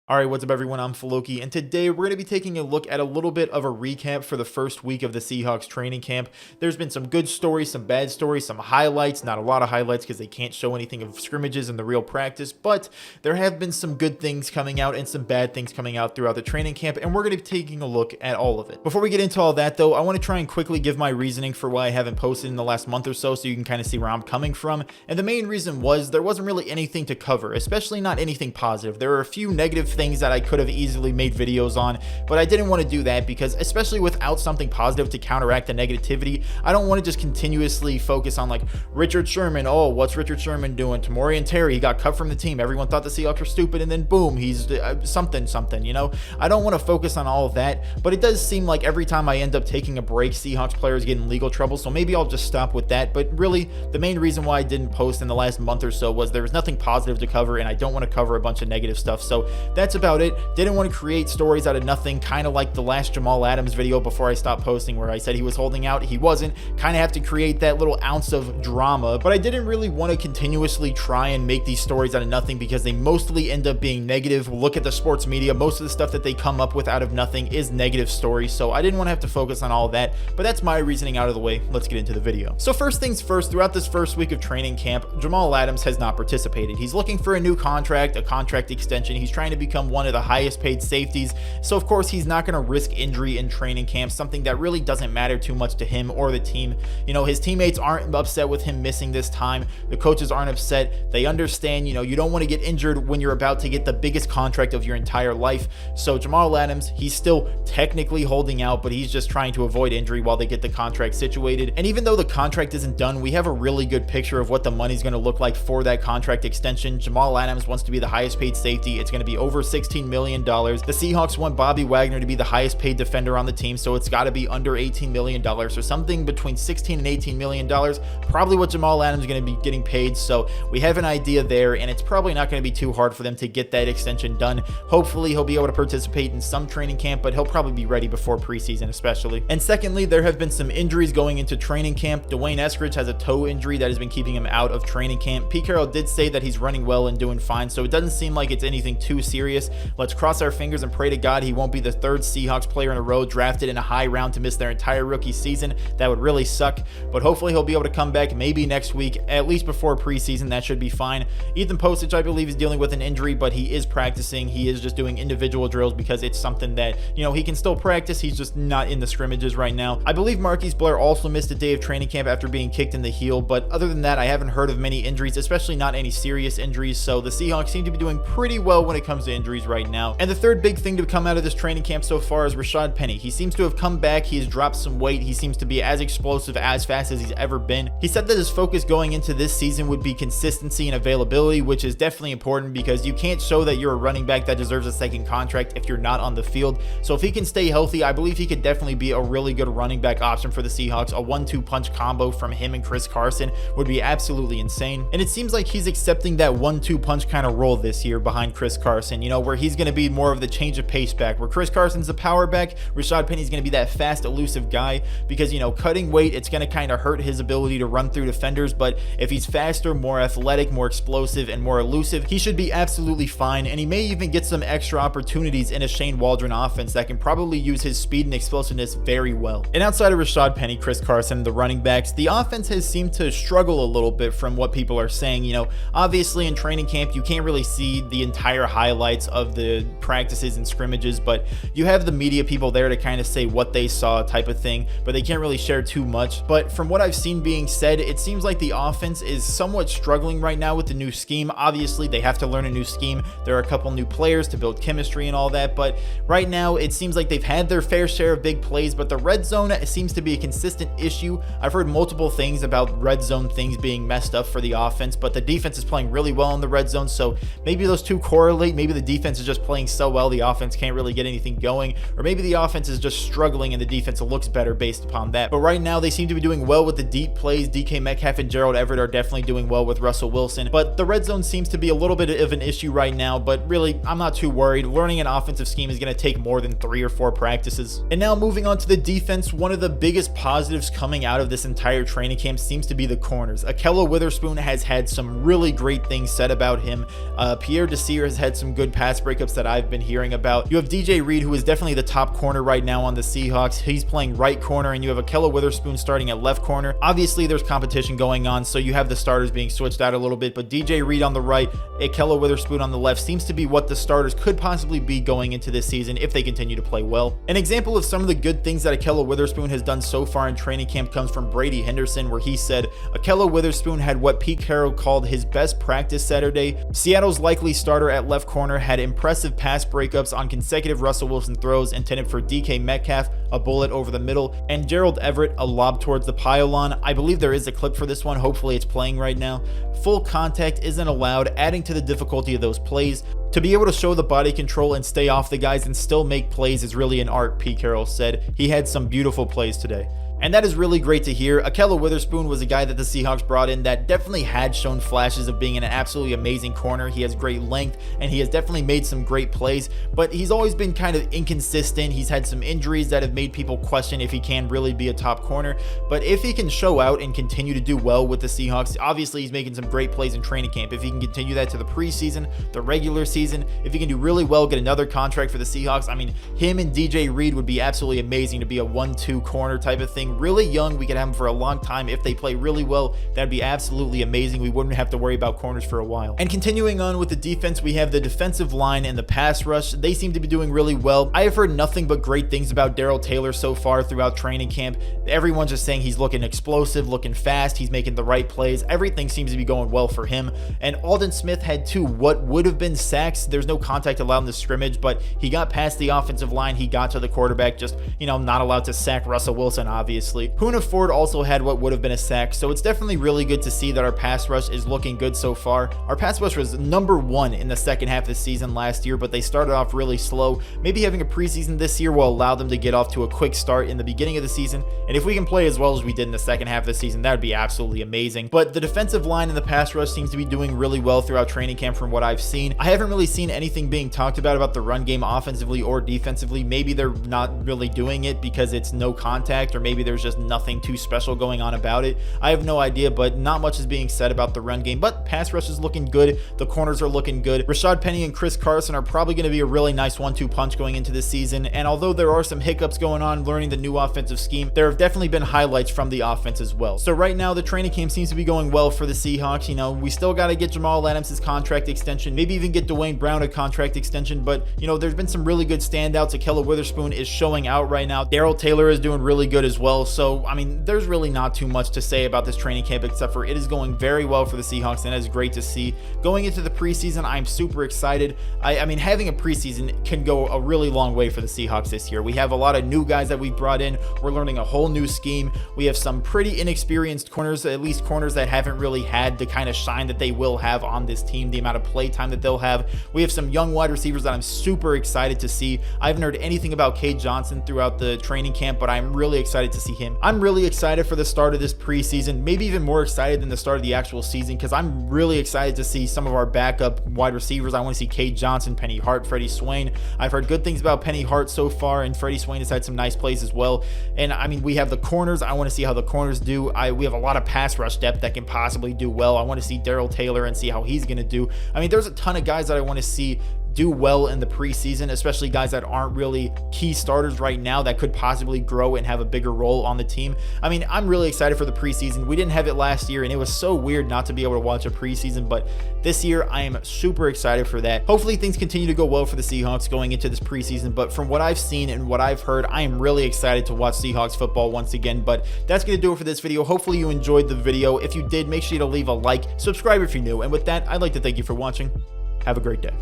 All right, what's up, everyone? I'm Faloki, and today we're going to be taking a look at a little bit of a recap for the first week of the Seahawks training camp. There's been some good stories, some bad stories, some highlights, not a lot of highlights because they can't show anything of scrimmages in the real practice, but there have been some good things coming out and some bad things coming out throughout the training camp, and we're going to be taking a look at all of it. Before we get into all that, though, I want to try and quickly give my reasoning for why I haven't posted in the last month or so you can kind of see where I'm coming from, and the main reason was there wasn't really anything to cover, especially not anything positive. There are a few negative things that I could have easily made videos on, but I didn't want to do that because, especially without something positive to counteract the negativity, I don't want to just continuously focus on like Richard Sherman. Oh, what's Richard Sherman doing? Tamorrion Terry, he got cut from the team. Everyone thought the Seahawks were stupid, and then boom, he's something, you know? I don't want to focus on all of that, but it does seem like every time I end up taking a break, Seahawks players get in legal trouble, so maybe I'll just stop with that. But really, the main reason why I didn't post in the last month or so was there was nothing positive to cover, and I don't want to cover a bunch of negative stuff, so that's about it. Didn't want to create stories out of nothing, kind of like the last Jamal Adams video before I stopped posting where I said he was holding out, he wasn't. Kind of have to create that little ounce of drama, but I didn't really want to continuously try and make these stories out of nothing because they mostly end up being negative. Look at the sports media, most of the stuff that they come up with out of nothing is negative stories, so I didn't want to have to focus on all of that, but that's my reasoning out of the way. Let's get into the video. So first things first, throughout this first week of training camp, Jamal Adams has not participated. He's looking for a new contract, a contract extension. He's trying to become one of the highest paid safeties, so of course he's not going to risk injury in training camp, something that really doesn't matter too much to him or the team. You know, his teammates aren't upset with him missing this time, the coaches aren't upset, they understand, you know, you don't want to get injured when you're about to get the biggest contract of your entire life. So Jamal Adams, he's still technically holding out, but he's just trying to avoid injury while they get the contract situated. And even though the contract isn't done, we have a really good picture of what the money's going to look like for that contract extension. Jamal Adams wants to be the highest paid safety. It's going to be over $16 million. The Seahawks want Bobby Wagner to be the highest paid defender on the team, so it's got to be under $18 million, or something between $16 and $18 million, probably what Jamal Adams is going to be getting paid. So we have an idea there, and it's probably not going to be too hard for them to get that extension done. Hopefully he'll be able to participate in some training camp, but he'll probably be ready before preseason especially. And secondly, there have been some injuries going into training camp. Dwayne Eskridge has a toe injury that has been keeping him out of training camp. Pete Carroll did say that he's running well and doing fine, so it doesn't seem like it's anything too serious. Let's cross our fingers and pray to God he won't be the third Seahawks player in a row drafted in a high round to miss their entire rookie season. That would really suck, but hopefully he'll be able to come back maybe next week, at least before preseason. That should be fine. Ethan Postage, I believe, is dealing with an injury, but he is practicing. He is just doing individual drills because it's something that, you know, he can still practice. He's just not in the scrimmages right now. I believe Marquise Blair also missed a day of training camp after being kicked in the heel, but other than that, I haven't heard of many injuries, especially not any serious injuries, so the Seahawks seem to be doing pretty well when it comes to injuries right now. And the third big thing to come out of this training camp so far is Rashad Penny. He seems to have come back. He has dropped some weight. He seems to be as explosive, as fast as he's ever been. He said that his focus going into this season would be consistency and availability, which is definitely important because you can't show that you're a running back that deserves a second contract if you're not on the field. So if he can stay healthy, I believe he could definitely be a really good running back option for the Seahawks. A 1-2 punch combo from him and Chris Carson would be absolutely insane. And it seems like he's accepting that 1-2 punch kind of role this year behind Chris Carson, you know, where he's going to be more of the change of pace back, where Chris Carson's the power back, Rashad Penny's going to be that fast, elusive guy, because, you know, cutting weight, it's going to kind of hurt his ability to run through defenders, but if he's faster, more athletic, more explosive, and more elusive, he should be absolutely fine, and he may even get some extra opportunities in a Shane Waldron offense that can probably use his speed and explosiveness very well. And outside of Rashad Penny, Chris Carson, the running backs, the offense has seemed to struggle a little bit from what people are saying. You know, obviously in training camp, you can't really see the entire highlights of the practices and scrimmages, but you have the media people there to kind of say what they saw type of thing, but they can't really share too much. But from what I've seen being said, it seems like the offense is somewhat struggling right now with the new scheme. Obviously, they have to learn a new scheme. There are a couple new players to build chemistry and all that, but right now it seems like they've had their fair share of big plays, but the red zone seems to be a consistent issue. I've heard multiple things about red zone things being messed up for the offense, but the defense is playing really well in the red zone, so maybe those two correlate. Maybe the defense is just playing so well the offense can't really get anything going, or maybe the offense is just struggling and the defense looks better based upon that. But right now they seem to be doing well with the deep plays. DK Metcalf and Gerald Everett are definitely doing well with Russell Wilson, but the red zone seems to be a little bit of an issue right now, but really I'm not too worried. Learning an offensive scheme is going to take more than 3 or 4 practices. And now moving on to the defense, one of the biggest positives coming out of this entire training camp seems to be the corners. Ahkello Witherspoon has had some really great things said about him. Pierre Desir has had some good pass breakups that I've been hearing about. You have DJ Reed, who is definitely the top corner right now on the Seahawks. He's playing right corner, and you have Ahkello Witherspoon starting at left corner. Obviously, there's competition going on, so you have the starters being switched out a little bit, but DJ Reed on the right, Ahkello Witherspoon on the left seems to be what the starters could possibly be going into this season if they continue to play well. An example of some of the good things that Ahkello Witherspoon has done so far in training camp comes from Brady Henderson, where he said Ahkello Witherspoon had what Pete Carroll called his best practice Saturday. Seattle's likely starter at left corner had impressive pass breakups on consecutive Russell Wilson throws intended for DK Metcalf, a bullet over the middle, and Gerald Everett, a lob towards the pylon. I believe there is a clip for this one. Hopefully it's playing right now. Full contact isn't allowed, adding to the difficulty of those plays. To be able to show the body control and stay off the guys and still make plays is really an art, Pete Carroll said. He had some beautiful plays today. And that is really great to hear. Ahkello Witherspoon was a guy that the Seahawks brought in that definitely had shown flashes of being an absolutely amazing corner. He has great length, and he has definitely made some great plays, but he's always been kind of inconsistent. He's had some injuries that have made people question if he can really be a top corner, but if he can show out and continue to do well with the Seahawks, obviously he's making some great plays in training camp. If he can continue that to the preseason, the regular season, if he can do really well, get another contract for the Seahawks, I mean, him and DJ Reed would be absolutely amazing to be a 1-2 corner type of thing. Really young, we could have them for a long time. If they play really well, that'd be absolutely amazing. We wouldn't have to worry about corners for a while. And continuing on with the defense, we have the defensive line and the pass rush. They seem to be doing really well. I have heard nothing but great things about Darrell Taylor so far throughout training camp. Everyone's just saying he's looking explosive, looking fast, he's making the right plays. Everything seems to be going well for him. And Aldon Smith had two what would have been sacks. There's no contact allowed in the scrimmage, but he got past the offensive line, he got to the quarterback, just, not allowed to sack Russell Wilson, obviously. Poona Ford also had what would have been a sack, so it's definitely really good to see that our pass rush is looking good so far. Our pass rush was #1 in the second half of the season last year, but they started off really slow. Maybe having a preseason this year will allow them to get off to a quick start in the beginning of the season, and if we can play as well as we did in the second half of the season, that would be absolutely amazing. But the defensive line and the pass rush seems to be doing really well throughout training camp from what I've seen. I haven't really seen anything being talked about the run game offensively or defensively. Maybe they're not really doing it because it's no contact, or maybe there's just nothing too special going on about it. I have no idea, but not much is being said about the run game. But pass rush is looking good. The corners are looking good. Rashad Penny and Chris Carson are probably going to be a really nice 1-2 punch going into this season. And although there are some hiccups going on learning the new offensive scheme, there have definitely been highlights from the offense as well. So right now, the training camp seems to be going well for the Seahawks. We still got to get Jamal Adams' contract extension, maybe even get Dwayne Brown a contract extension. But, there's been some really good standouts. Ahkello Witherspoon is showing out right now. Darrell Taylor is doing really good as well. So, there's really not too much to say about this training camp except for it is going very well for the Seahawks, and that is great to see. Going into the preseason, I'm super excited. I mean, having a preseason can go a really long way for the Seahawks this year. We have a lot of new guys that we've brought in. We're learning a whole new scheme. We have some pretty inexperienced corners, at least corners that haven't really had the kind of shine that they will have on this team, the amount of play time that they'll have. We have some young wide receivers that I'm super excited to see. I haven't heard anything about Cade Johnson throughout the training camp, but I'm really excited to see him. I'm really excited for the start of this preseason, maybe even more excited than the start of the actual season, because I'm really excited to see some of our backup wide receivers. I want to see Cade Johnson, Penny Hart, Freddie Swain. I've heard good things about Penny Hart so far, and Freddie Swain has had some nice plays as well. And we have the corners. I want to see how the corners do. We have a lot of pass rush depth that can possibly do well. I want to see Darrell Taylor and see how he's going to do. There's a ton of guys that I want to see do well in the preseason, especially guys that aren't really key starters right now that could possibly grow and have a bigger role on the team. I'm really excited for the preseason. We didn't have it last year, and it was so weird not to be able to watch a preseason, but this year I am super excited for that. Hopefully things continue to go well for the Seahawks going into this preseason, but from what I've seen and what I've heard, I am really excited to watch Seahawks football once again. But that's going to do it for this video. Hopefully you enjoyed the video. If you did, make sure to leave a like, subscribe if you're new, and with that, I'd like to thank you for watching. Have a great day.